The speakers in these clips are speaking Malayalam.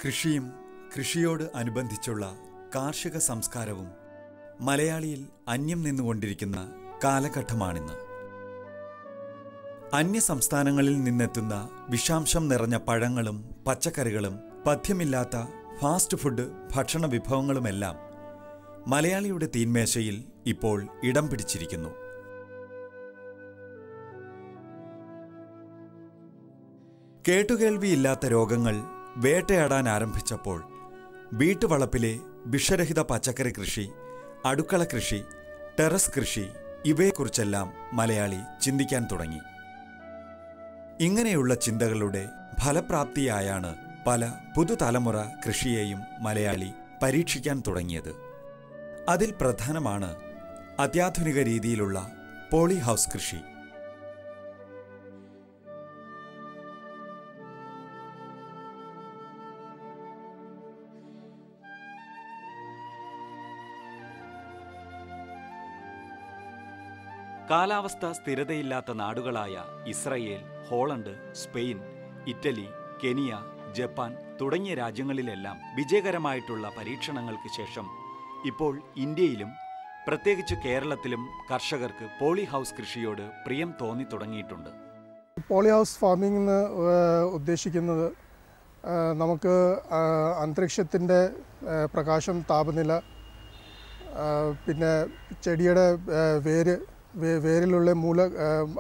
കൃഷിയും കൃഷിയോട് അനുബന്ധിച്ചുള്ള കാർഷിക സംസ്കാരവും മലയാളിയിൽ അന്യം നിന്നുകൊണ്ടിരിക്കുന്ന കാലഘട്ടമാണിന്ന്. അന്യ സംസ്ഥാനങ്ങളിൽ നിന്നെത്തുന്ന വിഷാംശം നിറഞ്ഞ പഴങ്ങളും പച്ചക്കറികളും പഥ്യമില്ലാത്ത ഫാസ്റ്റ് ഫുഡ് ഭക്ഷണ വിഭവങ്ങളുമെല്ലാം മലയാളിയുടെ തീന്മേശയിൽ ഇപ്പോൾ ഇടം പിടിച്ചിരിക്കുന്നു. കേട്ടുകേൾവിയില്ലാത്ത രോഗങ്ങൾ വേട്ടയാടാൻ ആരംഭിച്ചപ്പോൾ വീട്ടുവളപ്പിലെ വിഷരഹിത പച്ചക്കറി കൃഷി, അടുക്കള കൃഷി, ടെറസ് കൃഷി ഇവയെക്കുറിച്ചെല്ലാം മലയാളി ചിന്തിക്കാൻ തുടങ്ങി. ഇങ്ങനെയുള്ള ചിന്തകളുടെ ഫലപ്രാപ്തിയായാണ് പല പുതുതലമുറ കൃഷിയെയും മലയാളി പരീക്ഷിക്കാൻ തുടങ്ങിയത്. അതിൽ പ്രധാനമാണ് അത്യാധുനിക രീതിയിലുള്ള പോളി ഹൗസ് കൃഷി. കാലാവസ്ഥ സ്ഥിരതയില്ലാത്ത നാടുകളായ Israel, Holland, Spain, Italy, Kenya, Japan തുടങ്ങിയ രാജ്യങ്ങളിലെല്ലാം വിജയകരമായിട്ടുള്ള പരീക്ഷണങ്ങൾക്ക് ശേഷം ഇപ്പോൾ ഇന്ത്യയിലും പ്രത്യേകിച്ച് കേരളത്തിലും കർഷകർക്ക് പോളി ഹൗസ് കൃഷിയോട് പ്രിയം തോന്നി തുടങ്ങിയിട്ടുണ്ട്. പോളി ഹൗസ് ഫാമിംഗ് എന്ന് ഉദ്ദേശിക്കുന്നത് നമുക്ക് അന്തരീക്ഷത്തിൻ്റെ പ്രകാശം, താപനില, പിന്നെ ചെടിയുടെ വേരിലുള്ള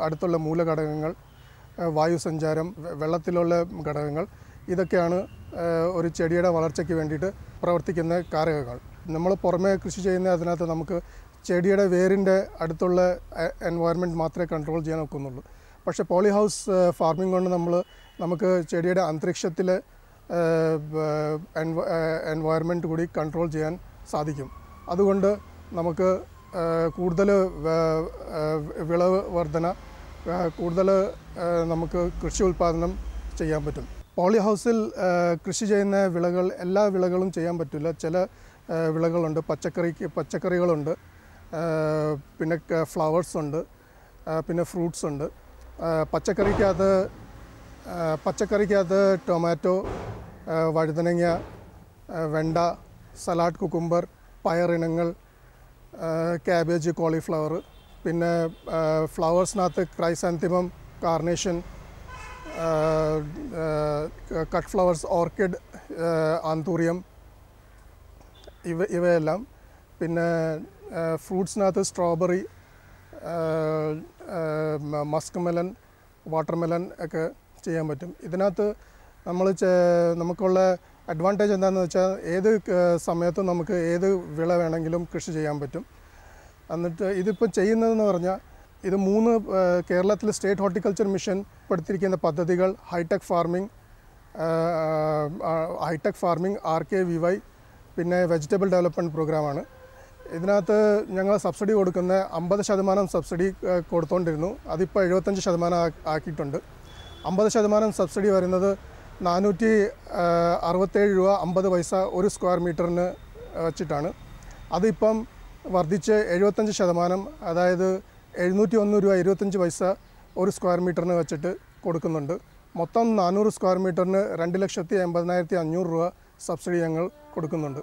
അടുത്തുള്ള മൂലഘടകങ്ങൾ, വായുസഞ്ചാരം, വെള്ളത്തിലുള്ള ഘടകങ്ങൾ, ഇതൊക്കെയാണ് ഒരു ചെടിയുടെ വളർച്ചയ്ക്ക് വേണ്ടിയിട്ട് പ്രവർത്തിക്കുന്ന കാരകങ്ങൾ. നമ്മൾ പുറമേ കൃഷി ചെയ്യുന്ന അതിനകത്ത് നമുക്ക് ചെടിയുടെ വേരിൻ്റെ അടുത്തുള്ള എൻവയറൻമെൻറ്റ് മാത്രമേ കൺട്രോൾ ചെയ്യാൻ ഒക്കുന്നുള്ളൂ. പക്ഷേ പോളി ഹൗസ് ഫാർമിംഗ് കൊണ്ട് നമുക്ക് ചെടിയുടെ അന്തരീക്ഷത്തിലെ എൻവയറൻമെൻറ്റ് കൂടി കൺട്രോൾ ചെയ്യാൻ സാധിക്കും. അതുകൊണ്ട് നമുക്ക് കൂടുതൽ വിളവ് വർധന, കൂടുതൽ നമുക്ക് കൃഷി ഉൽപ്പാദനം ചെയ്യാൻ പറ്റും. പോളി ഹൗസിൽ കൃഷി ചെയ്യുന്ന വിളകൾ എല്ലാ വിളകളും ചെയ്യാൻ പറ്റില്ല. ചില വിളകളുണ്ട്, പച്ചക്കറികളുണ്ട്, പിന്നെ ഫ്ലവേഴ്സ് ഉണ്ട്, പിന്നെ ഫ്രൂട്ട്സ് ഉണ്ട്. പച്ചക്കറിക്കകത്ത് ടൊമാറ്റോ, വഴുതനങ്ങ, വെണ്ട, സലാഡ് കുക്കുംബർ, പയറിനങ്ങൾ, ക്യാബേജ്, കോളിഫ്ലവർ, പിന്നെ ഫ്ലവേഴ്സിനകത്ത് chrysanthemum, carnation, cut flowers, orchid, anthurium, ഇവയെല്ലാം. പിന്നെ ഫ്രൂട്ട്സിനകത്ത് സ്ട്രോബെറി, മസ്ക് മെലൻ, വാട്ടർമെലൻ ഒക്കെ ചെയ്യാൻ പറ്റും. ഇതിനകത്ത് നമുക്കുള്ള അഡ്വാൻറ്റേജ് എന്താണെന്ന് വെച്ചാൽ ഏത് സമയത്തും നമുക്ക് ഏത് വിള വേണമെങ്കിലും കൃഷി ചെയ്യാൻ പറ്റും. എന്നിട്ട് ഇതിപ്പോൾ ചെയ്യുന്നതെന്ന് പറഞ്ഞാൽ ഇത് 3 കേരളത്തിൽ സ്റ്റേറ്റ് ഹോർട്ടിക്കൾച്ചർ മിഷൻ പെടുത്തിയിരിക്കുന്ന പദ്ധതികൾ ഹൈടെക് ഫാർമിംഗ് RKVY, പിന്നെ വെജിറ്റബിൾ ഡെവലപ്മെൻറ്റ് പ്രോഗ്രാമാണ്. ഇതിനകത്ത് ഞങ്ങൾ സബ്സിഡി കൊടുക്കുന്ന 50% സബ്സിഡി കൊടുത്തുകൊണ്ടിരുന്നു. അതിപ്പോൾ 75% ആക്കിയിട്ടുണ്ട്. 50% സബ്സിഡി വരുന്നത് 467 രൂപ 50 പൈസ ഒരു സ്ക്വയർ മീറ്ററിന് വച്ചിട്ടാണ്. അതിപ്പം വർദ്ധിച്ച് 75%, അതായത് 701 രൂപ 25 പൈസ ഒരു സ്ക്വയർ മീറ്ററിന് വെച്ചിട്ട് കൊടുക്കുന്നുണ്ട്. മൊത്തം 400 സ്ക്വയർ മീറ്ററിന് 2,80,500 രൂപ സബ്സിഡി ഞങ്ങൾ കൊടുക്കുന്നുണ്ട്.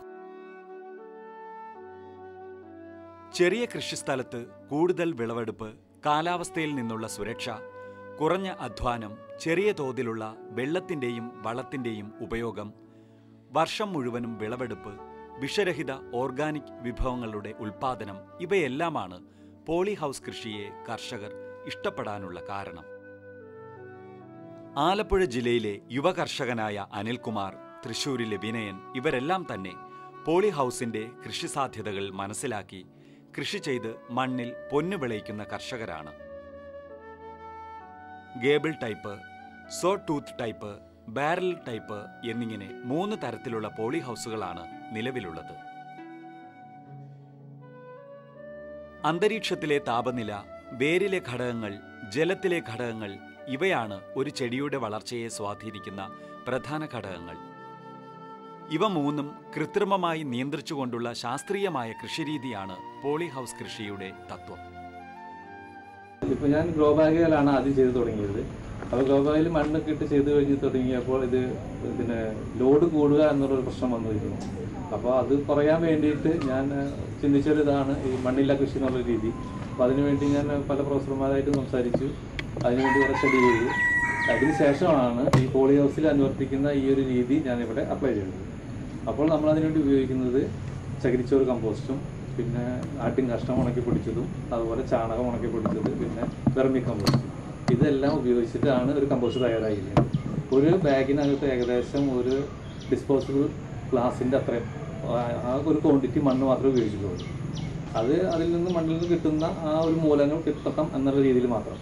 ചെറിയ കൃഷിസ്ഥലത്ത് കൂടുതൽ വിളവെടുപ്പ്, കാലാവസ്ഥയിൽ നിന്നുള്ള സുരക്ഷ, കുറഞ്ഞ അധ്വാനം, ചെറിയ തോതിലുള്ള വെള്ളത്തിൻ്റെയും വളത്തിൻ്റെയും ഉപയോഗം, വർഷം മുഴുവനും വിളവെടുപ്പ്, വിഷരഹിത ഓർഗാനിക് വിഭവങ്ങളുടെ ഉൽപ്പാദനം ഇവയെല്ലാമാണ് പോളി ഹൗസ് കൃഷിയെ കർഷകർ ഇഷ്ടപ്പെടാനുള്ള കാരണം. ആലപ്പുഴ ജില്ലയിലെ യുവകർഷകനായ അനിൽകുമാർ, തൃശ്ശൂരിലെ വിനയൻ ഇവരെല്ലാം തന്നെ പോളി ഹൗസിൻ്റെ കൃഷി സാധ്യതകൾ മനസ്സിലാക്കി കൃഷി ചെയ്ത് മണ്ണിൽ പൊന്നു വിളയിക്കുന്ന കർഷകരാണ്. Gable type, so tooth type, barrel type എന്നിങ്ങനെ 3 തരത്തിലുള്ള പോളി ഹൗസുകളാണ് നിലവിലുള്ളത്. അന്തരീക്ഷത്തിലെ താപനില, വേരിലെ ഘടകങ്ങൾ, ജലത്തിലെ ഘടകങ്ങൾ ഇവയാണ് ഒരു ചെടിയുടെ വളർച്ചയെ സ്വാധീനിക്കുന്ന പ്രധാന ഘടകങ്ങൾ. ഇവ 3ഉം കൃത്രിമമായി നിയന്ത്രിച്ചുകൊണ്ടുള്ള ശാസ്ത്രീയമായ കൃഷിരീതിയാണ് പോളി ഹൗസ് കൃഷിയുടെ തത്വം. ഇപ്പോൾ ഞാൻ ഗ്രോ ബാഗുകളാണ് ആദ്യം ചെയ്തു തുടങ്ങിയത്. അപ്പോൾ ഗ്രോബാഗിൽ മണ്ണൊക്കെ ഇട്ട് ചെയ്ത് കഴിഞ്ഞ് തുടങ്ങിയപ്പോൾ ഇതിന് ലോഡ് കൂടുക എന്നുള്ളൊരു പ്രശ്നം വന്നിരുന്നു. അപ്പോൾ അത് കുറയാൻ വേണ്ടിയിട്ട് ഞാൻ ചിന്തിച്ചൊരിതാണ് ഈ മണ്ണില്ല കൃഷി എന്നുള്ള രീതി. അപ്പോൾ അതിനുവേണ്ടി ഞാൻ പല പ്രൊഫസർമാരായിട്ട് സംസാരിച്ചു, അതിനുവേണ്ടി കുറേ സ്റ്റഡി ചെയ്തു. അതിനുശേഷമാണ് ഈ പോളി ഹൗസിൽ അനുവർത്തിക്കുന്ന ഈ ഒരു രീതി ഞാനിവിടെ അപ്ലൈ ചെയ്തത്. അപ്പോൾ നമ്മളതിനുവേണ്ടി ഉപയോഗിക്കുന്നത് ചകിരിച്ചോറ് കമ്പോസ്റ്റും പിന്നെ ആട്ടിൻ കഷ്ണം ഉണക്കി പൊടിച്ചതും അതുപോലെ ചാണകം ഉണക്കി പൊടിച്ചത് പിന്നെ വെർമി കമ്പോസ്റ്റ് ഇതെല്ലാം ഉപയോഗിച്ചിട്ടാണ് ഒരു കമ്പോസ്റ്റ് തയ്യാറായിരിക്കുന്നത്. ഒരു ബാഗിനകത്ത് ഏകദേശം ഒരു ഡിസ്പോസിബിൾ ഗ്ലാസിൻ്റെ അത്രയും ആ ഒരു ക്വാണ്ടിറ്റി മണ്ണ് മാത്രമേ ഉപയോഗിച്ചിട്ടുള്ളൂ. അതിൽ നിന്ന് മണ്ണിൽ നിന്ന് കിട്ടുന്ന ആ ഒരു മൂലങ്ങൾ കിട്ടണം എന്നുള്ള രീതിയിൽ മാത്രം.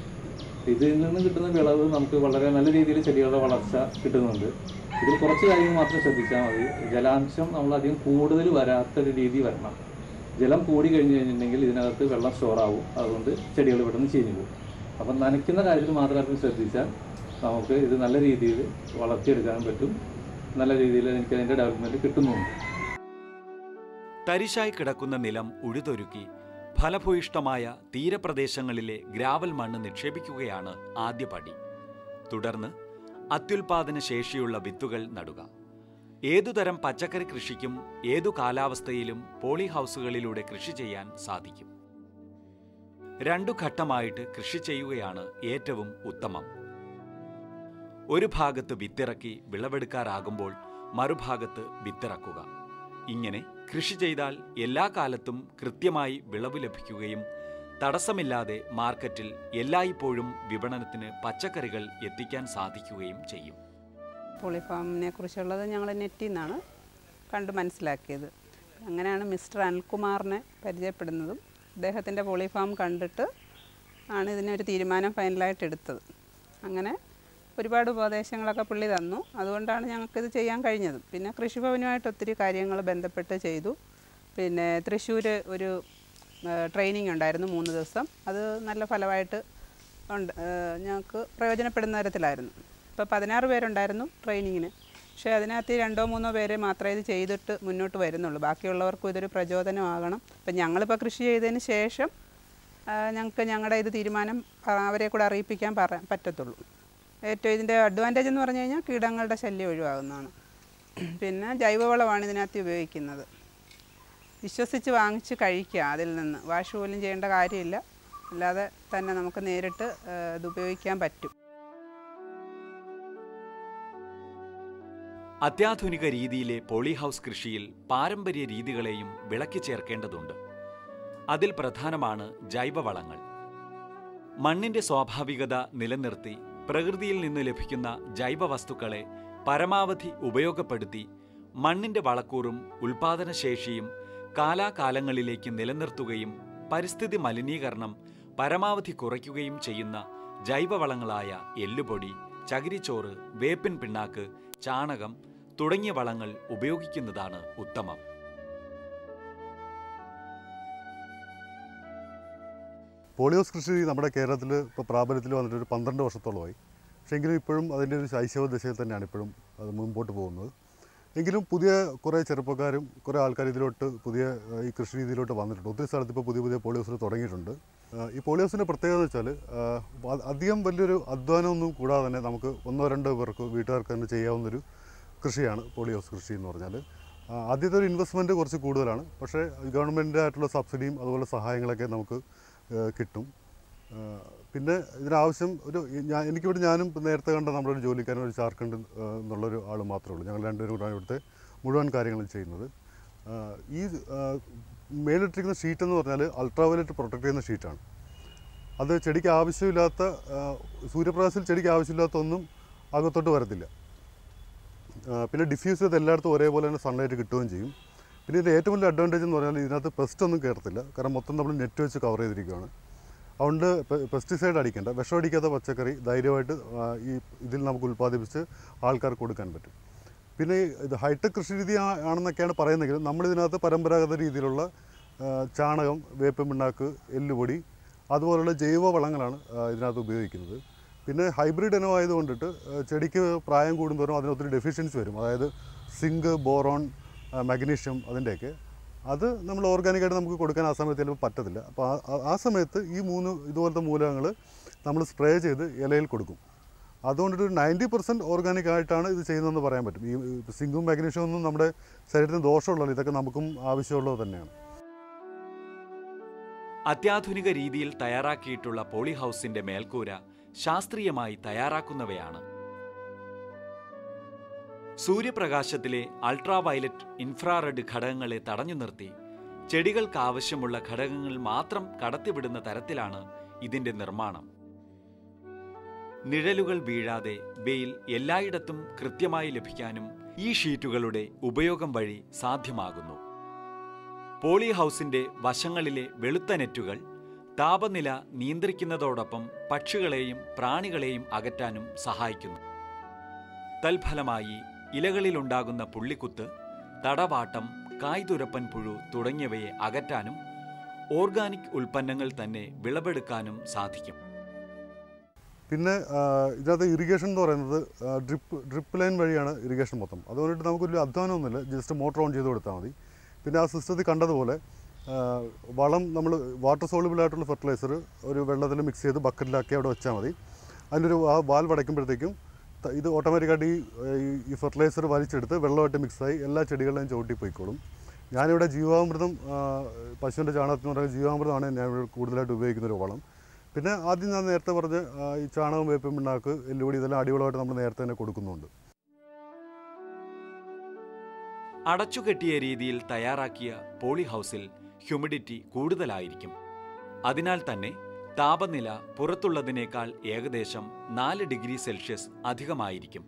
ഇതിൽ നിന്ന് കിട്ടുന്ന വിളവ് നമുക്ക് വളരെ നല്ല രീതിയിൽ ചെടികളുടെ വളർച്ച കിട്ടുന്നുണ്ട്. ഇതിൽ കുറച്ച് കാര്യങ്ങൾ മാത്രം ശ്രദ്ധിച്ചാൽ മതി. ജലാംശം നമ്മളധികം കൂടുതൽ വരാത്തൊരു രീതി വരണം. ജലം കൂടി കഴിഞ്ഞ് കഴിഞ്ഞിട്ടുണ്ടെങ്കിൽ ഇതിനകത്ത് വെള്ളം സ്റ്റോറാവും, അതുകൊണ്ട് ചെടികൾ പെട്ടെന്ന് ചീഞ്ഞു പോകും. അപ്പം നനയ്ക്കുന്ന കാര്യത്തിൽ മാത്രമായിട്ടും ശ്രദ്ധിച്ചാൽ നമുക്ക് ഇത് നല്ല രീതിയിൽ വളർത്തിയെടുക്കാനും പറ്റും. നല്ല രീതിയിൽ എനിക്ക് അതിൻ്റെ ഡെവലപ്മെൻറ്റ് കിട്ടുന്നുണ്ട്. തരിശായി കിടക്കുന്ന നിലം ഉഴുതൊരുക്കി ഫലഭൂയിഷ്ടമായ തീരപ്രദേശങ്ങളിലെ ഗ്രാവൽ മണ്ണ് നിക്ഷേപിക്കുകയാണ് ആദ്യ പടി. തുടർന്ന് അത്യുൽപാദന ശേഷിയുള്ള വിത്തുകൾ നടുക. ഏതുതരം പച്ചക്കറി കൃഷിക്കും ഏതു കാലാവസ്ഥയിലും പോളി ഹൗസുകളിലൂടെ കൃഷി ചെയ്യാൻ സാധിക്കും. 2 ഘട്ടമായിട്ട് കൃഷി ചെയ്യുകയാണ് ഏറ്റവും ഉത്തമം. ഒരു ഭാഗത്ത് വിത്തിറക്കി വിളവെടുക്കാറാകുമ്പോൾ മറുഭാഗത്ത് വിത്തിറക്കുക. ഇങ്ങനെ കൃഷി ചെയ്താൽ എല്ലാ കാലത്തും കൃത്യമായി വിളവ് ലഭിക്കുകയും തടസ്സമില്ലാതെ മാർക്കറ്റിൽ എല്ലായ്പ്പോഴും വിപണനത്തിന് പച്ചക്കറികൾ എത്തിക്കാൻ സാധിക്കുകയും ചെയ്യും. പോളി ഫാമിനെ കുറിച്ചുള്ളത് ഞങ്ങൾ നെറ്റിൽ നിന്നാണ് കണ്ട് മനസ്സിലാക്കിയത്. അങ്ങനെയാണ് മിസ്റ്റർ അനിൽകുമാറിനെ പരിചയപ്പെടുന്നതും അദ്ദേഹത്തിൻ്റെ പോളി ഫാം കണ്ടിട്ട് ആണ് ഇതിനൊരു തീരുമാനം ഫൈനലായിട്ട് എടുത്തത്. അങ്ങനെ ഒരുപാട് ഉപദേശങ്ങളൊക്കെ പുള്ളി തന്നു. അതുകൊണ്ടാണ് ഞങ്ങൾക്കിത് ചെയ്യാൻ കഴിഞ്ഞത്. പിന്നെ കൃഷിഭവനുമായിട്ട് ഒത്തിരി കാര്യങ്ങൾ ബന്ധപ്പെട്ട് ചെയ്തു. പിന്നെ തൃശ്ശൂർ ഒരു ട്രെയിനിങ് ഉണ്ടായിരുന്നു 3 ദിവസം. അത് നല്ല ഫലമായിട്ട് ഞങ്ങൾക്ക് പ്രയോജനപ്പെടുന്ന തരത്തിലായിരുന്നു. ഇപ്പോൾ 16 പേരുണ്ടായിരുന്നു ട്രെയിനിങ്ങിന്. പക്ഷേ അതിനകത്ത് 2-3 പേരെ മാത്രമേ ഇത് ചെയ്തിട്ട് മുന്നോട്ട് വരുന്നുള്ളൂ. ബാക്കിയുള്ളവർക്കും ഇതൊരു പ്രചോദനമാകണം. ഇപ്പം ഞങ്ങളിപ്പോൾ കൃഷി ചെയ്തതിന് ശേഷം ഞങ്ങൾക്ക് ഞങ്ങളുടെ ഇത് തീരുമാനം അവരെ കൂടെ അറിയിപ്പിക്കാൻ പറ്റത്തുള്ളൂ. ഏറ്റവും ഇതിൻ്റെ അഡ്വാൻറ്റേജ് എന്ന് പറഞ്ഞു കഴിഞ്ഞാൽ കീടങ്ങളുടെ ശല്യം ഒഴിവാകുന്നതാണ്. പിന്നെ ജൈവവളമാണ് ഇതിനകത്ത് ഉപയോഗിക്കുന്നത്. വിശ്വസിച്ച് വാങ്ങിച്ച് കഴിക്കുക. അതിൽ നിന്ന് വാഷ് പോലും ചെയ്യേണ്ട കാര്യമില്ല. അല്ലാതെ തന്നെ നമുക്ക് നേരിട്ട് ഇത് ഉപയോഗിക്കാൻ പറ്റും. അത്യാധുനിക രീതിയിലെ പോളി ഹൗസ് കൃഷിയിൽ പാരമ്പര്യ രീതികളെയും വിളക്കി ചേർക്കേണ്ടതുണ്ട്. അതിൽ പ്രധാനമാണ് ജൈവവളങ്ങൾ. മണ്ണിന്റെ സ്വാഭാവികത നിലനിർത്തി പ്രകൃതിയിൽ നിന്ന് ലഭിക്കുന്ന ജൈവവസ്തുക്കളെ പരമാവധി ഉപയോഗപ്പെടുത്തി മണ്ണിന്റെ വളക്കൂറും ഉൽപാദനശേഷിയും കാലാകാലങ്ങളിലേക്ക് നിലനിർത്തുകയും പരിസ്ഥിതി മലിനീകരണം പരമാവധി കുറയ്ക്കുകയും ചെയ്യുന്ന ജൈവവളങ്ങളായ എല്ലുപൊടി, ചകിരിച്ചോറ്, വേപ്പിൻ പിണ്ണാക്ക്, ചാണകം തുടങ്ങിയ വളങ്ങൾ ഉപയോഗിക്കുന്നതാണ് ഉത്തമം. പോളി ഹൗസ് കൃഷി നമ്മുടെ കേരളത്തിൽ ഇപ്പോൾ പ്രാബല്യത്തിൽ വന്നിട്ട് ഒരു 12 വർഷത്തോളമായി. പക്ഷേ എങ്കിലും ഇപ്പോഴും അതിൻ്റെ ഒരു ശൈശവ ദശയിൽ തന്നെയാണ് ഇപ്പോഴും അത് മുമ്പോട്ട് പോകുന്നത്. എങ്കിലും പുതിയ കുറേ ചെറുപ്പക്കാരും കുറേ ആൾക്കാർ ഇതിലോട്ട് പുതിയ ഈ കൃഷി രീതിയിലോട്ട് വന്നിട്ടുണ്ട്. ഒത്തിരി സ്ഥലത്ത് ഇപ്പോൾ പുതിയ പോളി ഹൗസിൽ തുടങ്ങിയിട്ടുണ്ട്. ഈ പോളി ഹൗസിൻ്റെ പ്രത്യേകത എന്ന് വെച്ചാൽ അധികം വലിയൊരു അധ്വാനമൊന്നും കൂടാതെ തന്നെ നമുക്ക് 1-2 പേർക്ക് വീട്ടുകാർക്ക് തന്നെ ചെയ്യാവുന്നൊരു കൃഷിയാണ് പോളി ഹൗസ് കൃഷി എന്ന് പറഞ്ഞാൽ. ആദ്യത്തെ ഒരു ഇൻവെസ്റ്റ്മെൻറ്റ് കുറച്ച് കൂടുതലാണ്. പക്ഷേ ഗവൺമെൻറ് ആയിട്ടുള്ള സബ്സിഡിയും അതുപോലെ സഹായങ്ങളൊക്കെ നമുക്ക് കിട്ടും. പിന്നെ ഇതിനാവശ്യം എനിക്കിവിടെ ഞാനും നേരത്തെ കണ്ട നമ്മുടെ ഒരു ജോലിക്കാരൻ ഒരു ചാർഖണ്ഡ് എന്നുള്ളൊരു ആൾ മാത്രമേ ഉള്ളൂ. ഞങ്ങൾ 2 പേരും കൂടാണ് ഇവിടുത്തെ മുഴുവൻ കാര്യങ്ങളും ചെയ്യുന്നത്. ഈ മേലിട്ടിരിക്കുന്ന ഷീറ്റ് എന്ന് പറഞ്ഞാൽ അൾട്രാവയലറ്റ് പ്രൊട്ടക്ട് ചെയ്യുന്ന ഷീറ്റാണ്. അത് ചെടിക്ക് ആവശ്യമില്ലാത്ത സൂര്യപ്രകാശത്തിൽ ചെടിക്ക് ആവശ്യമില്ലാത്ത ഒന്നും അകത്തോട്ട് വരത്തില്ല. പിന്നെ ഡിഫ്യൂസ് ചെയ്ത് എല്ലായിടത്തും ഒരേപോലെ തന്നെ സൺലൈറ്റ് കിട്ടുകയും ചെയ്യും. പിന്നെ ഇതിൻ്റെ ഏറ്റവും വലിയ അഡ്വാൻറ്റേജ് എന്ന് പറഞ്ഞാൽ ഇതിനകത്ത് പെസ്റ്റ് ഒന്നും കയറത്തില്ല. കാരണം മൊത്തം നമ്മൾ നെറ്റ് വെച്ച് കവർ ചെയ്തിരിക്കുകയാണ്. അതുകൊണ്ട് പെസ്റ്റിസൈഡ് അടിക്കേണ്ട, വിഷം അടിക്കാത്ത പച്ചക്കറി ധൈര്യമായിട്ട് ഇതിൽ നമുക്ക് ഉൽപ്പാദിപ്പിച്ച് ആൾക്കാർക്ക് കൊടുക്കാൻ പറ്റും. പിന്നെ ഇത് ഹൈടെക് കൃഷി രീതി ആണെന്നൊക്കെയാണ് പറയുന്നതെങ്കിലും നമ്മളിതിനകത്ത് പരമ്പരാഗത രീതിയിലുള്ള ചാണകം, വേപ്പിൻ പിണ്ണാക്ക്, എല്ലുപൊടി അതുപോലുള്ള ജൈവ വളങ്ങളാണ് ഇതിനകത്ത് ഉപയോഗിക്കുന്നത്. പിന്നെ ഹൈബ്രിഡ് ഇനമായതുകൊണ്ടിട്ട് ചെടിക്ക് പ്രായം കൂടുന്തോറും അതിനൊത്തിരി ഡെഫിഷ്യൻസി വരും. അതായത് സിങ്ക്, ബോറോൺ, മഗ്നീഷ്യം അതിൻ്റെയൊക്കെ അത് നമ്മൾ ഓർഗാനിക്കായിട്ട് നമുക്ക് കൊടുക്കാൻ ആ സമയത്ത് ചിലപ്പോൾ പറ്റത്തില്ല. അപ്പോൾ ആ സമയത്ത് ഈ 3 ഇതുപോലത്തെ മൂലകങ്ങൾ നമ്മൾ സ്പ്രേ ചെയ്ത് ഇലയിൽ കൊടുക്കും. അതുകൊണ്ടൊരു 90% ഓർഗാനിക് ആയിട്ടാണ് ഇത് ചെയ്യുന്നതെന്ന് പറയാൻ പറ്റും. ഈ സിങ്കും മാഗ്നീഷ്യവും ഒന്നും നമ്മുടെ ശരീരത്തിന് ദോഷമുള്ളതല്ല, ഇതൊക്കെ നമുക്കും ആവശ്യമുള്ളത് തന്നെയാണ്. അത്യാധുനിക രീതിയിൽ തയ്യാറാക്കിയിട്ടുള്ള പോളി ഹൗസിന്റെ മേൽക്കൂര ശാസ്ത്രീയമായി തയ്യാറാക്കുന്നവയാണ്. സൂര്യപ്രകാശത്തിലെ അൾട്രാവയലറ്റ്, ഇൻഫ്രാറെഡ് ഘടകങ്ങളെ തടഞ്ഞു നിർത്തി ചെടികൾക്ക് ആവശ്യമുള്ള ഘടകങ്ങൾ മാത്രം കടത്തിവിടുന്ന തരത്തിലാണ് ഇതിന്റെ നിർമ്മാണം. നിഴലുകൾ വീഴാതെ വെയിൽ എല്ലായിടത്തും കൃത്യമായി ലഭിക്കാനും ഈ ഷീറ്റുകളുടെ ഉപയോഗം വഴി സാധ്യമാകുന്നു. പോളി ഹൗസിന്റെ വശങ്ങളിലെ വെളുത്ത നെറ്റുകൾ താപനില നിയന്ത്രിക്കുന്നതോടൊപ്പം പക്ഷികളെയും പ്രാണികളെയും അകറ്റാനും സഹായിക്കുന്നു. തൽഫലമായി ഇലകളിലുണ്ടാകുന്ന പുള്ളിക്കുത്ത്, തടവാട്ടം, കായ്തുരപ്പൻ പുഴു തുടങ്ങിയവയെ അകറ്റാനും ഓർഗാനിക് ഉൽപ്പന്നങ്ങൾ തന്നെ വിളവെടുക്കാനും സാധിക്കും. പിന്നെ ഇതിനകത്ത് ഇറിഗേഷൻ എന്ന് പറയുന്നത് ഡ്രിപ്പ് ലൈൻ വഴിയാണ് ഇറിഗേഷൻ മൊത്തം. അതുകൊണ്ടിട്ട് നമുക്കൊരു അധ്വാനമൊന്നുമില്ല, ജസ്റ്റ് മോട്ടർ ഓൺ ചെയ്ത് കൊടുത്താൽ മതി. പിന്നെ ആ സിസ്റ്റത്തിൽ കണ്ടതുപോലെ വളം നമ്മൾ വാട്ടർ സോളുബിൾ ആയിട്ടുള്ള ഫെർട്ടിലൈസർ ഒരു വെള്ളത്തിൽ മിക്സ് ചെയ്ത് ബക്കറ്റിലാക്കി അവിടെ വെച്ചാൽ മതി. അതിനൊരു ആ വാൽവ് അടയ്ക്കുമ്പോഴത്തേക്കും ഇത് ഓട്ടോമാറ്റിക്കായിട്ട് ഈ ഫെർട്ടിലൈസർ വലിച്ചെടുത്ത് വെള്ളമായിട്ട് മിക്സായി എല്ലാ ചെടികളിലും ചവിട്ടി പോയിക്കോളും. ഞാനിവിടെ ജീവാമൃതം, പശുവിൻ്റെ ചാണകത്തിന് പറയുന്ന ജീവാമൃതമാണ് ഞാൻ കൂടുതലായിട്ട് ഉപയോഗിക്കുന്നൊരു വളം. പിന്നെ ആദ്യം ഞാൻ നേരത്തെ പറഞ്ഞ ഈ ചാണകം, വേപ്പിൻ പിണ്ണാക്ക്, എല്ലുപൊടി ഇതെല്ലാം അടിവളമായിട്ട് നമ്മൾ നേരത്തെ തന്നെ കൊടുക്കുന്നുണ്ട്. അടച്ചുകെട്ടിയ രീതിയിൽ തയ്യാറാക്കിയ പോളി ഹൗസിൽ ഹ്യൂമിഡിറ്റി കൂടുതലായിരിക്കും. അതിനാൽ തന്നെ താപനില പുറത്തുള്ളതിനേക്കാൾ ഏകദേശം 4 ഡിഗ്രി സെൽഷ്യസ് അധികമായിരിക്കും.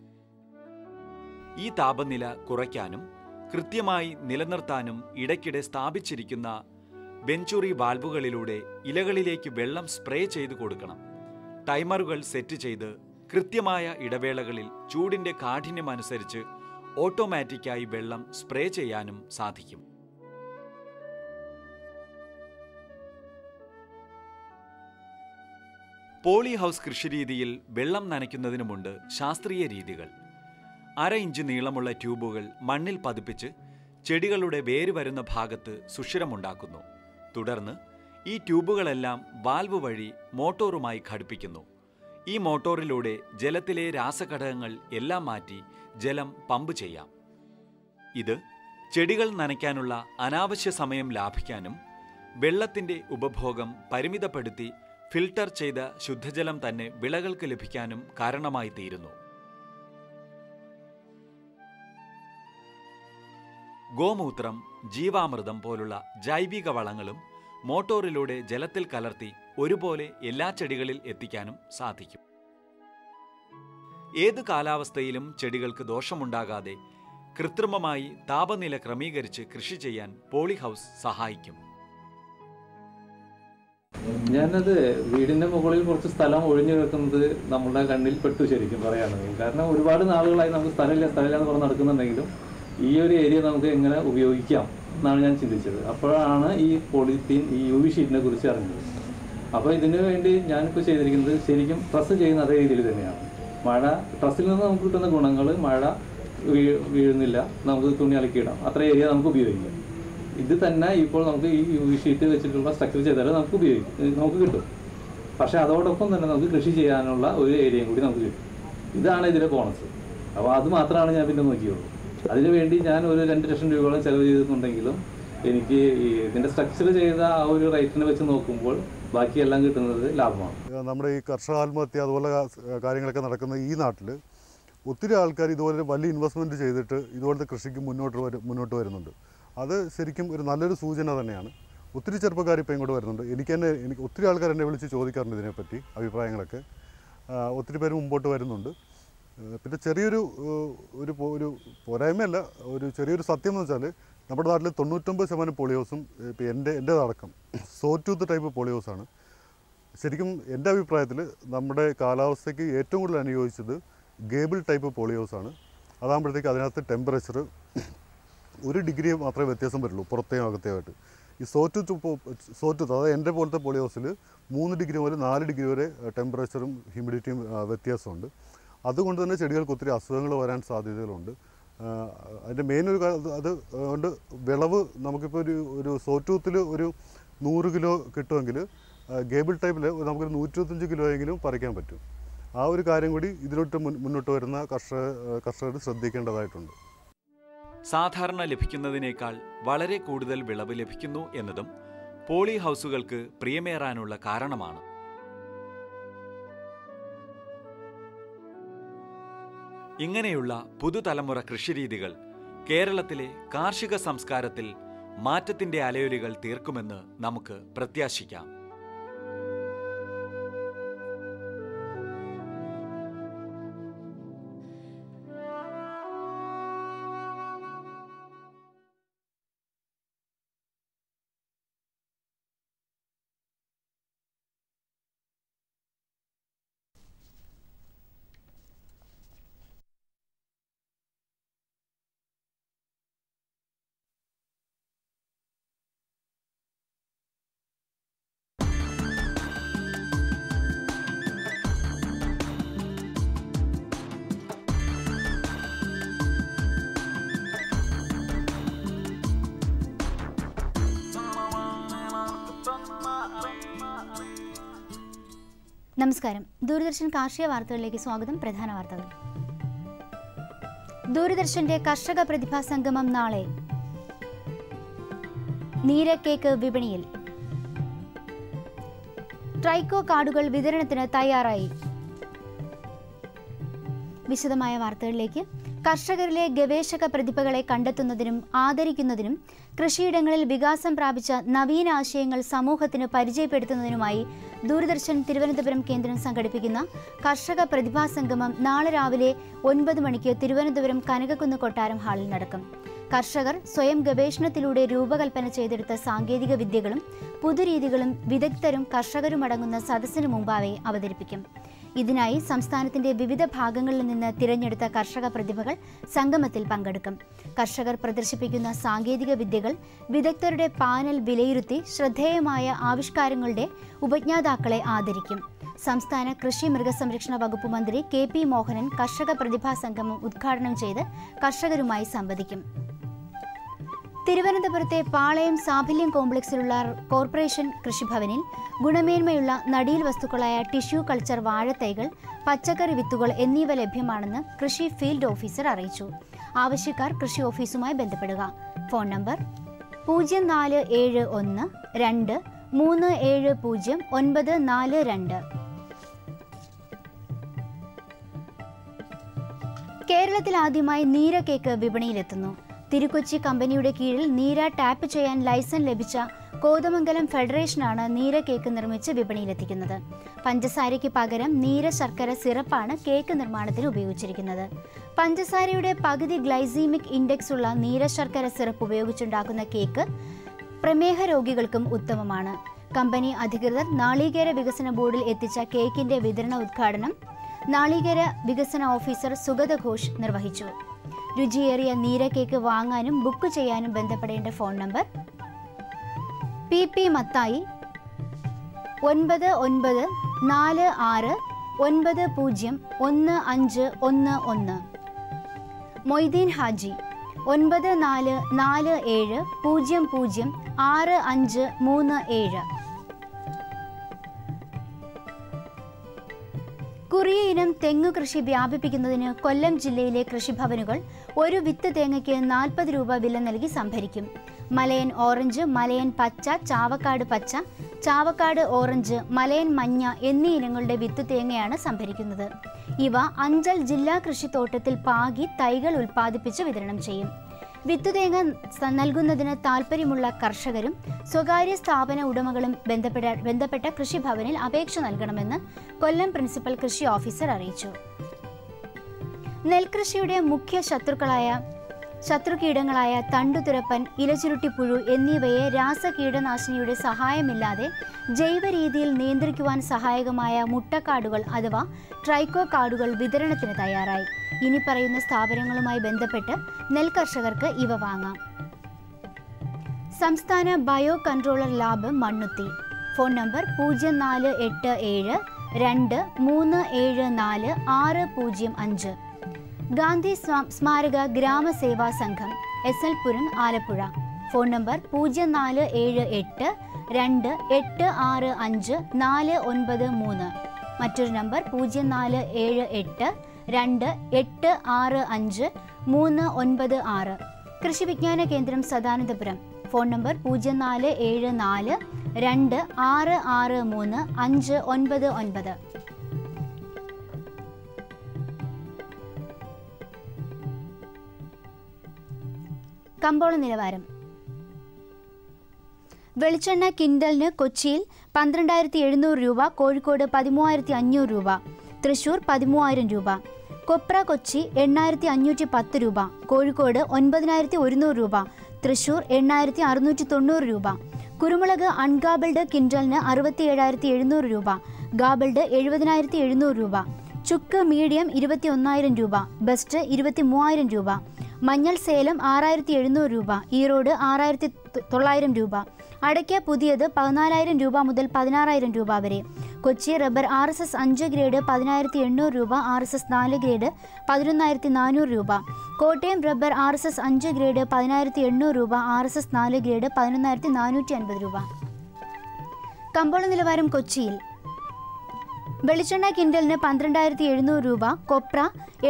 ഈ താപനില കുറയ്ക്കാനും കൃത്യമായി നിലനിർത്താനും ഇടയ്ക്കിടെ സ്ഥാപിച്ചിരിക്കുന്ന വെഞ്ചുറി വാൽവുകളിലൂടെ ഇലകളിലേക്ക് വെള്ളം സ്പ്രേ ചെയ്ത് കൊടുക്കണം. ടൈമറുകൾ സെറ്റ് ചെയ്ത് കൃത്യമായ ഇടവേളകളിൽ ചൂടിൻ്റെ കാഠിന്യമനുസരിച്ച് ഓട്ടോമാറ്റിക്കായി വെള്ളം സ്പ്രേ ചെയ്യാനും സാധിക്കും. പോളി ഹൗസ് കൃഷിരീതിയിൽ വെള്ളം നനയ്ക്കുന്നതിനുമുണ്ട് ശാസ്ത്രീയ രീതികൾ. 1/2 ഇഞ്ച് നീളമുള്ള ട്യൂബുകൾ മണ്ണിൽ പതിപ്പിച്ച് ചെടികളുടെ വേര് വരുന്ന ഭാഗത്ത് സുഷിരമുണ്ടാക്കുന്നു. തുടർന്ന് ഈ ട്യൂബുകളെല്ലാം വാൽവ് വഴി മോട്ടോറുമായി ഘടിപ്പിക്കുന്നു. ഈ മോട്ടോറിലൂടെ ജലത്തിലെ രാസഘടകങ്ങൾ എല്ലാം മാറ്റി ജലം പമ്പ് ചെയ്യാം. ഇത് ചെടികൾ നനയ്ക്കാനുള്ള അനാവശ്യ സമയം ലാഭിക്കാനും വെള്ളത്തിൻ്റെ ഉപഭോഗം പരിമിതപ്പെടുത്തി ഫിൽട്ടർ ചെയ്ത ശുദ്ധജലം തന്നെ വിളകൾക്ക് ലഭിക്കാനും കാരണമായി തീരുന്നു. ഗോമൂത്രം, ജീവാമൃതം പോലുള്ള ജൈവിക വളങ്ങളും മോട്ടോറിലൂടെ ജലത്തിൽ കലർത്തി ഒരുപോലെ എല്ലാ ചെടികളിൽ എത്തിക്കാനും സാധിക്കും. ഏത് കാലാവസ്ഥയിലും ചെടികൾക്ക് ദോഷമുണ്ടാകാതെ കൃത്രിമമായി താപനില ക്രമീകരിച്ച് കൃഷി ചെയ്യാൻ പോളി ഹൗസ് സഹായിക്കും. ഞാനത് വീടിൻ്റെ മുകളിൽ കുറച്ച് സ്ഥലം ഒഴിഞ്ഞു വെക്കുന്നത് നമ്മുടെ കണ്ണിൽ പെട്ടു ശരിക്കും പറയുകയാണെങ്കിൽ. കാരണം ഒരുപാട് നാളുകളായി നമുക്ക് സ്ഥലമില്ല എന്ന് പറഞ്ഞ് നടക്കുന്നുണ്ടെങ്കിലും ഈ ഒരു ഏരിയ നമുക്ക് എങ്ങനെ ഉപയോഗിക്കാം എന്നാണ് ഞാൻ ചിന്തിച്ചത്. അപ്പോഴാണ് ഈ പോളിത്തീൻ, ഈ UV ഷീറ്റിനെ കുറിച്ച് അറിഞ്ഞത്. അപ്പോൾ ഇതിനു വേണ്ടി ഞാനിപ്പോൾ ചെയ്തിരിക്കുന്നത് ശരിക്കും ട്രസ് ചെയ്യുന്ന അതേ രീതിയിൽ തന്നെയാണ്. മഴ ട്രസ്സിൽ നിന്ന് നമുക്ക് കിട്ടുന്ന ഗുണങ്ങൾ, മഴ വീഴുന്നില്ല, നമുക്ക് തുണി അലക്കിയിടാം, അത്ര ഏരിയ നമുക്ക് ഉപയോഗിക്കാം. ഇത് തന്നെ ഇപ്പോൾ നമുക്ക് ഈ UV ഷീറ്റ് വെച്ചിട്ടുള്ള സ്ട്രക്ചർ ചെയ്താൽ നമുക്ക് കിട്ടും. പക്ഷേ അതോടൊപ്പം തന്നെ നമുക്ക് കൃഷി ചെയ്യാനുള്ള ഒരു ഏരിയയും കൂടി നമുക്ക് കിട്ടും. ഇതാണ് ഇതിലെ ബോണസ്. അപ്പോൾ അത് മാത്രമാണ് ഞാൻ പിന്നെ നോക്കിയുള്ളൂ. അതിനുവേണ്ടി ഞാൻ ഒരു 2 ലക്ഷം രൂപയോളം ചിലവ് ചെയ്തിട്ടുണ്ടെങ്കിലും എനിക്ക് ഇതിൻ്റെ സ്ട്രക്ചർ ചെയ്ത ആ ഒരു റേറ്റിനെ വെച്ച് നോക്കുമ്പോൾ ബാക്കിയെല്ലാം കിട്ടുന്നത് ലാഭമാണ്. നമ്മുടെ ഈ കർഷക ആത്മഹത്യ അതുപോലെ കാര്യങ്ങളൊക്കെ നടക്കുന്ന ഈ നാട്ടിൽ ഒത്തിരി ആൾക്കാർ ഇതുപോലെ വലിയ ഇൻവെസ്റ്റ്മെൻറ്റ് ചെയ്തിട്ട് ഇതുപോലത്തെ കൃഷിക്ക് മുന്നോട്ട് വരുന്നുണ്ട്. അത് ശരിക്കും ഒരു നല്ലൊരു സൂചന തന്നെയാണ്. ഒത്തിരി ചെറുപ്പക്കാർ ഇപ്പോൾ ഇങ്ങോട്ട് വരുന്നുണ്ട്. എനിക്ക് ഒത്തിരി ആൾക്കാർ എന്നെ വിളിച്ച് ചോദിക്കാറുണ്ട് ഇതിനെപ്പറ്റി അഭിപ്രായങ്ങളൊക്കെ. ഒത്തിരി പേര് മുമ്പോട്ട് വരുന്നുണ്ട്. പിന്നെ ചെറിയൊരു ഒരു പോരായ്മയല്ല, ഒരു ചെറിയൊരു സത്യം എന്ന് വെച്ചാൽ നമ്മുടെ നാട്ടിൽ 99% പോളിഹൗസും ഇപ്പോൾ എൻ്റേതടക്കം സോറ്റൂത്ത് ടൈപ്പ് പോളിഹൗസാണ്. ശരിക്കും എൻ്റെ അഭിപ്രായത്തിൽ നമ്മുടെ കാലാവസ്ഥയ്ക്ക് ഏറ്റവും കൂടുതൽ അനുയോജിച്ചത് ഗേബിൾ ടൈപ്പ് പോളിഹൗസാണ്. അതാകുമ്പോഴത്തേക്ക് അതിനകത്ത് ടെമ്പറേച്ചർ 1 ഡിഗ്രി മാത്രമേ വ്യത്യാസം വരുള്ളൂ പുറത്തെയും അകത്തെയുമായിട്ട്. ഈ സോറ്റൂത്ത് അതായത് എൻ്റെ പോലത്തെ പോളിഹൗസിൽ 3 ഡിഗ്രി മുതൽ 4 ഡിഗ്രി വരെ ടെമ്പറേച്ചറും ഹ്യൂമിഡിറ്റിയും വ്യത്യാസമുണ്ട്. അതുകൊണ്ട് തന്നെ ചെടികൾക്ക് ഒത്തിരി അസുഖങ്ങൾ വരാൻ സാധ്യതകളുണ്ട്. അതിൻ്റെ മെയിൻ ഒരു അതുകൊണ്ട് വിളവ് നമുക്കിപ്പോൾ ഒരു സോറ്റൂത്തിൽ ഒരു 100 കിലോ കിട്ടുമെങ്കിൽ ഗേബിൾ ടൈപ്പിൽ നമുക്കൊരു 125 കിലോയെങ്കിലും പറിക്കാൻ പറ്റും. ആ ഒരു കാര്യം കൂടി ഇതിലോട്ട് മുന്നോട്ട് വരുന്ന കർഷകർ ശ്രദ്ധിക്കേണ്ടതായിട്ടുണ്ട്. സാധാരണ ലഭിക്കുന്നതിനേക്കാൾ വളരെ കൂടുതൽ വിളവ് ലഭിക്കുന്നു എന്നതും പോളി ഹൗസുകൾക്ക് പ്രിയമേറാനുള്ള കാരണമാണ്. ഇങ്ങനെയുള്ള പുതുതലമുറ കൃഷിരീതികൾ കേരളത്തിലെ കാർഷിക സംസ്കാരത്തിൽ മാറ്റത്തിന്റെ അലയൊലികൾ തീർക്കുമെന്ന് നമുക്ക് പ്രത്യാശിക്കാം. നമസ്കാരം. ദൂരദർശൻ കാർഷിക വാർത്തകളിലേക്ക് സ്വാഗതം. പ്രധാന വാർത്തകൾ. ദൂരദർശന്റെ കർഷക പ്രതിഭാ സംഗമം നാളെ. നീരക്കേക്ക് വിപണിയിൽ. ട്രൈക്കോ കാർഡുകൾ വിതരണത്തിന് തയ്യാറായി. വിശദമായ വാർത്തകളിലേക്ക്. കർഷകരിലെ ഗവേഷക പ്രതിഭകളെ കണ്ടെത്തുന്നതിനും ആദരിക്കുന്നതിനും കൃഷിയിടങ്ങളിൽ വികാസം പ്രാപിച്ച നവീന ആശയങ്ങൾ സമൂഹത്തിന് പരിചയപ്പെടുത്തുന്നതിനുമായി ദൂരദർശൻ തിരുവനന്തപുരം കേന്ദ്രം സംഘടിപ്പിക്കുന്ന കർഷക പ്രതിഭാ സംഗമം നാളെ രാവിലെ 9 മണിക്ക് തിരുവനന്തപുരം കനകക്കുന്ന് കൊട്ടാരം ഹാളിൽ നടക്കും. കർഷകർ സ്വയം ഗവേഷണത്തിലൂടെ രൂപകൽപ്പന ചെയ്തെടുത്ത സാങ്കേതിക വിദ്യകളും പുതുരീതികളും വിദഗ്ധരും കർഷകരുമടങ്ങുന്ന സദസ്സിനു മുമ്പാകെ അവതരിപ്പിക്കും. ഇതിനായി സംസ്ഥാനത്തിന്റെ വിവിധ ഭാഗങ്ങളിൽ നിന്ന് തിരഞ്ഞെടുത്ത കർഷക പ്രതിഭകൾ സംഗമത്തിൽ പങ്കെടുക്കും. കർഷകർ പ്രദർശിപ്പിക്കുന്ന സാങ്കേതിക വിദ്യകൾ വിദഗ്ധരുടെ പാനൽ വിലയിരുത്തി ശ്രദ്ധേയമായ ആവിഷ്കാരങ്ങളുടെ ഉപജ്ഞാതാക്കളെ ആദരിക്കും. സംസ്ഥാന കൃഷി മൃഗസംരക്ഷണ വകുപ്പ് മന്ത്രി KP മോഹനൻ കർഷക പ്രതിഭാ സംഗമം ഉദ്ഘാടനം ചെയ്ത് കർഷകരുമായി സംവദിക്കും. തിരുവനന്തപുരത്തെ പാളയം സാഫല്യം കോംപ്ലക്സിലുള്ള കോർപ്പറേഷൻ കൃഷിഭവനിൽ ഗുണമേന്മയുള്ള നടീൽ വസ്തുക്കളായ ടിഷ്യൂ കൾച്ചർ വാഴത്തൈകൾ, പച്ചക്കറി വിത്തുകൾ എന്നിവ ലഭ്യമാണെന്ന് കൃഷി ഫീൽഡ് ഓഫീസർ അറിയിച്ചു. ആവശ്യക്കാർ കൃഷി ഓഫീസുമായി ബന്ധപ്പെടുക. Phone number 0471 2 370 942. കേരളത്തിൽ ആദ്യമായി നീരക്കേക്ക് വിപണിയിലെത്തുന്നു. തിരുക്കൊച്ചി കമ്പനിയുടെ കീഴിൽ നീര ടാപ്പ് ചെയ്യാൻ ലൈസൻസ് ലഭിച്ച കോതമംഗലം ഫെഡറേഷനാണ് നീര കേക്ക് നിർമ്മിച്ച് വിപണിയിലെത്തിക്കുന്നത്. പഞ്ചസാരയ്ക്ക് പകരം നീര ശർക്കര സിറപ്പാണ് കേക്ക് നിർമ്മാണത്തിന് ഉപയോഗിച്ചിരിക്കുന്നത്. പഞ്ചസാരയുടെ പകുതി ഗ്ലൈസീമിക് ഇൻഡെക്സ് ഉള്ള നീര ശർക്കര സിറപ്പ് ഉപയോഗിച്ചുണ്ടാക്കുന്ന കേക്ക് പ്രമേഹ രോഗികൾക്കും ഉത്തമമാണ്. കമ്പനി അധികൃതർ നാളികേര വികസന ബോർഡിൽ എത്തിച്ച കേക്കിന്റെ വിതരണ ഉദ്ഘാടനം നാളികേര വികസന ഓഫീസർ സുഗത ഘോഷ് നിർവഹിച്ചു. രുചിയേറിയ നീര കേക്ക് വാങ്ങാനും ബുക്ക് ചെയ്യാനും ബന്ധപ്പെടേണ്ട phone number PP Mathai 9946901511, Moideen Haji 9447006537. കുറിയ ഇനം തെങ്ങു കൃഷി വ്യാപിപ്പിക്കുന്നതിന് കൊല്ലം ജില്ലയിലെ കൃഷിഭവനുകൾ ഒരു വിത്ത് തേങ്ങയ്ക്ക് 40 രൂപ വില നൽകി സംഭരിക്കും. മലയൻ ഓറഞ്ച്, മലയൻ പച്ച, ചാവക്കാട് പച്ച, ചാവക്കാട് ഓറഞ്ച്, മലയൻ മഞ്ഞ എന്നീ ഇനങ്ങളുടെ വിത്ത് തേങ്ങയാണ് സംഭരിക്കുന്നത്. ഇവ അഞ്ചൽ ജില്ലാ കൃഷിത്തോട്ടത്തിൽ പാകി തൈകൾ ഉൽപ്പാദിപ്പിച്ച് വിതരണം ചെയ്യും. വിത്തുതേങ്ങ നൽകുന്നതിന് താൽപ്പര്യമുള്ള കർഷകരും സ്വകാര്യ സ്ഥാപന ഉടമകളും ബന്ധപ്പെട്ട കൃഷിഭവനിൽ അപേക്ഷ നൽകണമെന്ന് കൊല്ലം പ്രിൻസിപ്പൽ കൃഷി ഓഫീസർ അറിയിച്ചു. നെൽകൃഷിയുടെ മുഖ്യ ശത്രുകീടങ്ങളായ തണ്ടുതുരപ്പൻ, ഇലചുരുട്ടിപ്പുഴു എന്നിവയെ രാസകീടനാശിനിയുടെ സഹായമില്ലാതെ ജൈവ രീതിയിൽ നിയന്ത്രിക്കുവാൻ സഹായകമായ മുട്ടക്കാടുകൾ അഥവാ ട്രൈക്കോ കാർഡുകൾ വിതരണത്തിന് തയ്യാറായി. ഇനി പറയുന്ന സ്ഥാപനങ്ങളുമായി ബന്ധപ്പെട്ട് നെൽകർഷകർക്ക് ഇവ വാങ്ങാം. സംസ്ഥാന bio controller lab Mannuthy. Phone number 04772374 Gandhi Smaraka Gramaseva Sangham SL Puram Alappuzha. Phone number 047828654993. മറ്റൊരു നമ്പർ 047828653996. കൃഷി വിജ്ഞാന കേന്ദ്രം സദാനന്ദപുരം. Phone number 047426635599. കമ്പോള നിലവാരം. വെളിച്ചെണ്ണ കിൻഡലിന് കൊച്ചിയിൽ 12,700 രൂപ, കോഴിക്കോട് 13,500 രൂപ, തൃശൂർ 13,000 രൂപ. കൊപ്ര കൊച്ചി 8,510 രൂപ, കോഴിക്കോട് 9,100 രൂപ, തൃശൂർ 8,690 രൂപ. കുരുമുളക് അൺഗാബിൾഡ് കിൻഡലിന് 67,700 രൂപ, ഗാബിൾഡ് 70,700 രൂപ. ചുക്ക് മീഡിയം 21,000 രൂപ, ബെസ്റ്റ് 23,000 രൂപ. മഞ്ഞൾ സേലം 6,700 രൂപ, ഈറോഡ് 6,900 രൂപ. അടയ്ക്ക പുതിയത് 14,000 രൂപ മുതൽ 16,000 രൂപ വരെ. കൊച്ചി റബ്ബർ RSS 5 ഗ്രേഡ് 10,800 രൂപ, RSS 4 ഗ്രേഡ് 11,400 രൂപ. കോട്ടയം റബ്ബർ RSS 5 ഗ്രേഡ് 10,800 രൂപ, RSS 4 ഗ്രേഡ് 11,450 രൂപ. കമ്പോള നിലവാരം കൊച്ചിയിൽ. വെളിച്ചെണ്ണ കിൻഡലിന് 12,700 രൂപ, കൊപ്ര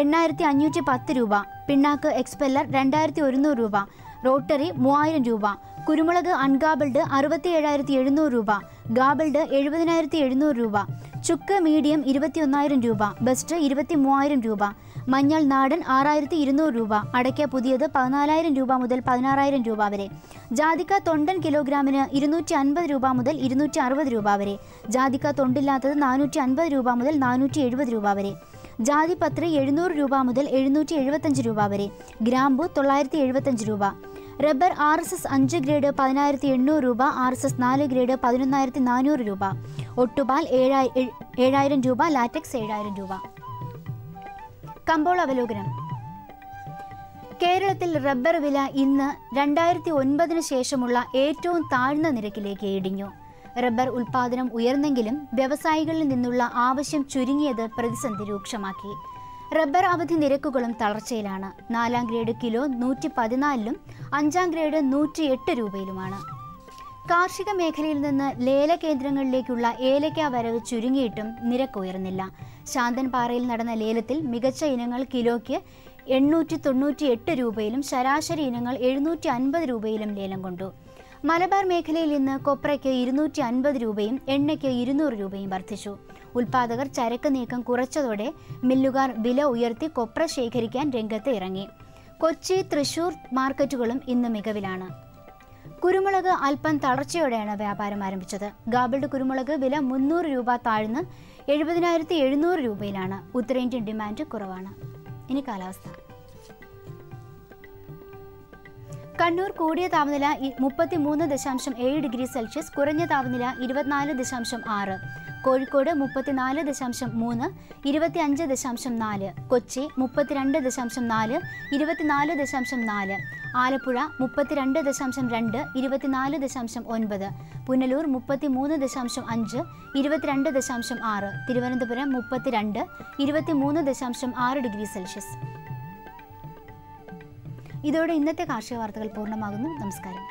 8,510 രൂപ, പിണ്ണാക്ക് എക്സ്പെല്ലർ 2,100 രൂപ, റോട്ടറി 3,000 രൂപ. കുരുമുളക് അൺഗാബിൾഡ് 67,700 രൂപ, ഗാബിൾഡ് 70,700 രൂപ. ചുക്ക് മീഡിയം 21,000 രൂപ, ബെസ്റ്റ് 23,000 രൂപ. മഞ്ഞൾ നാടൻ 6,200 രൂപ, അടയ്ക്ക പുതിയത് 14,000 രൂപ മുതൽ 16,000 രൂപ വരെ. ജാതിക്ക തൊണ്ടൻ കിലോഗ്രാമിന് 250 രൂപ മുതൽ 260 രൂപ വരെ. ജാതിക്ക തൊണ്ടില്ലാത്തത് 450 രൂപ മുതൽ 470 രൂപ വരെ. ജാതിപത്രി 700 രൂപ മുതൽ 775 രൂപ വരെ. ഗ്രാമ്പു 975 രൂപ. റബ്ബർ RSS 5 ഗ്രേഡ് 10,800 രൂപ, RSS 4 ഗ്രേഡ് 11,400 രൂപ. ഒട്ടുപാൽ 7,000 രൂപ, ലാറ്റക്സ് 7,000 രൂപ. കമ്പോള അവലോകനം. കേരളത്തിൽ റബ്ബർ വില ഇന്ന് 2009 ശേഷമുള്ള ഏറ്റവും താഴ്ന്ന നിരക്കിലേക്ക് ഇടിഞ്ഞു. റബ്ബർ ഉൽപ്പാദനം ഉയർന്നെങ്കിലും വ്യവസായികളിൽ നിന്നുള്ള ആവശ്യം ചുരുങ്ങിയത് പ്രതിസന്ധി രൂക്ഷമാക്കി. റബ്ബർ അവധി നിരക്കുകളും തളർച്ചയിലാണ്. 4ാം ഗ്രേഡ് കിലോ 114ലും 5ാം ഗ്രേഡ് 108 രൂപയിലുമാണ്. കാർഷിക മേഖലയിൽ നിന്ന് ലേല കേന്ദ്രങ്ങളിലേക്കുള്ള ഏലക്ക വരവ് ചുരുങ്ങിയിട്ടും നിരക്ക് ഉയർന്നില്ല. ശാന്തൻപാറയിൽ നടന്ന ലേലത്തിൽ മികച്ച ഇനങ്ങൾ കിലോയ്ക്ക് 898 രൂപയിലും ശരാശരി ഇനങ്ങൾ 750 രൂപയിലും ലേലം കൊണ്ടു. മലബാർ മേഖലയിൽ ഇന്ന് കൊപ്രയ്ക്ക് 250 രൂപയും എണ്ണയ്ക്ക് 200 രൂപയും വർദ്ധിച്ചു. ഉൽപ്പാദകർ ചരക്ക് നീക്കം കുറച്ചതോടെ മില്ലുകാർ വില ഉയർത്തി കൊപ്ര ശേഖരിക്കാൻ രംഗത്ത് ഇറങ്ങി. കൊച്ചി, തൃശൂർ മാർക്കറ്റുകളും ഇന്ന് മികവിലാണ്. കുരുമുളക് അല്പം തളർച്ചയോടെയാണ് വ്യാപാരം ആരംഭിച്ചത്. ഗാബിൾഡ് കുരുമുളക് വില 300 രൂപ താഴ്ന്ന് 70,700 രൂപയിലാണ്. ഉത്തരേന്ത്യൻ ഡിമാൻഡ് കുറവാണ്. ഇനി കാലാവസ്ഥ. കണ്ണൂർ കൂടിയ താപനില 33.7 ഡിഗ്രി സെൽഷ്യസ്, കുറഞ്ഞ താപനില 24.6. കോഴിക്കോട് 34.3, 25.4. കൊച്ചി 32.4, 24.4. ആലപ്പുഴ 32.2, 24.9. പുനലൂർ 33.5, 22.6. Thiruvananthapuram 32, 23.6 degree Celsius. ഇതോടെ ഇന്നത്തെ കാർഷിക വാർത്തകൾ പൂർണ്ണമാകുന്നു. നമസ്കാരം.